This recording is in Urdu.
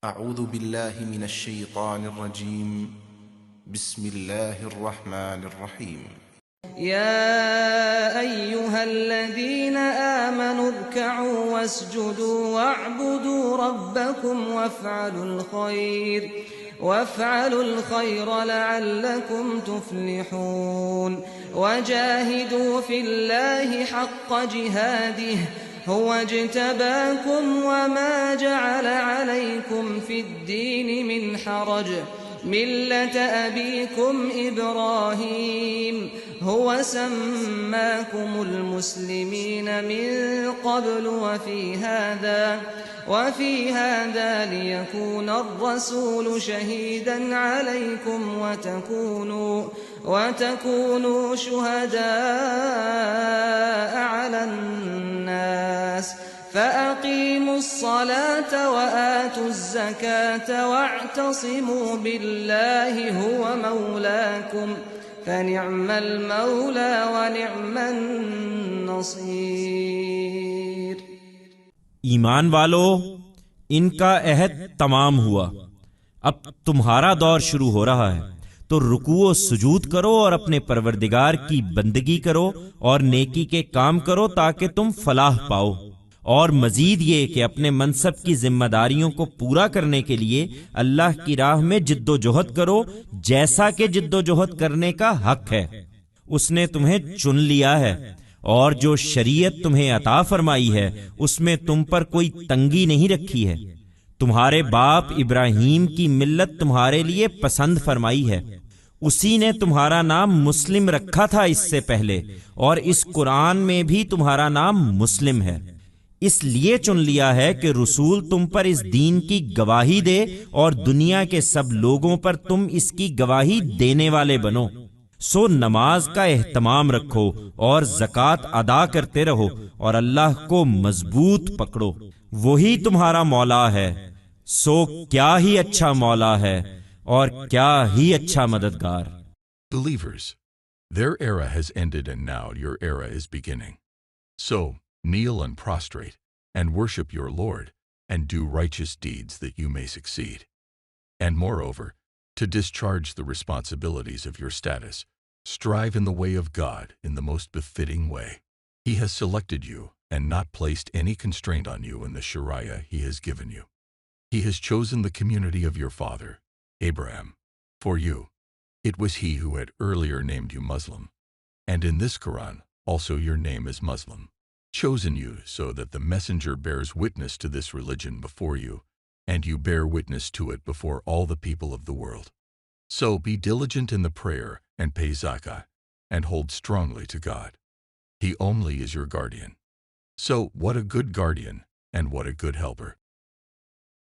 أعوذ بالله من الشيطان الرجيم. بسم الله الرحمن الرحيم. يا أيها الذين آمنوا اركعوا واسجدوا واعبدوا ربكم وافعلوا الخير لعلكم تفلحون وجاهدوا في الله حق جهاده هو اجتباكم وما جعل عليكم في الدين من حرج ملة أبيكم إبراهيم هو سماكم المسلمين من قبل وفي هذا ليكون الرسول شهيدا عليكم وتكونوا شهداء على الناس فأقيموا الصلاة وآتوا الزكاة واعتصموا بالله هو مولاكم فنعم المولى ونعم النصير. ایمان والو، ان کا عہد تمام ہوا، اب تمہارا دور شروع ہو رہا ہے، تو رکوع و سجود کرو اور اپنے پروردگار کی بندگی کرو اور نیکی کے کام کرو تاکہ تم فلاح پاؤ، اور مزید یہ کہ اپنے منصب کی ذمہ داریوں کو پورا کرنے کے لیے اللہ کی راہ میں جد و جہد کرو، جیسا کہ جد و جہد کرنے کا حق ہے۔ اس نے تمہیں چن لیا ہے، اور جو شریعت تمہیں عطا فرمائی ہے اس میں تم پر کوئی تنگی نہیں رکھی ہے۔ تمہارے باپ ابراہیم کی ملت تمہارے لیے پسند فرمائی ہے، اسی نے تمہارا نام مسلم رکھا تھا اس سے پہلے، اور اس قرآن میں بھی تمہارا نام مسلم ہے۔ اس لیے چن لیا ہے کہ رسول تم پر اس دین کی گواہی دے اور دنیا کے سب لوگوں پر تم اس کی گواہی دینے والے بنو۔ سو نماز کا اہتمام رکھو اور زکوٰۃ ادا کرتے رہو اور اللہ کو مضبوط پکڑو، وہی تمہارا مولا ہے، سو کیا ہی اچھا مولا ہے اور کیا ہی اچھا مددگار۔ Believers, their era has ended and now your era is beginning. So, kneel and prostrate and worship your Lord and do righteous deeds that you may succeed. And moreover, to discharge the responsibilities of your status, strive in the way of God in the most befitting way. He has selected you and not placed any constraint on you in the Sharia He has given you. He has chosen the community of your father, Abraham, for you. It was He who had earlier named you Muslim, and in this Quran also your name is Muslim, chosen you so that the messenger bears witness to this religion before you, and you bear witness to it before all the people of the world. So be diligent in the prayer and pay zakah, and hold strongly to God. He only is your guardian. So what a good guardian and what a good helper.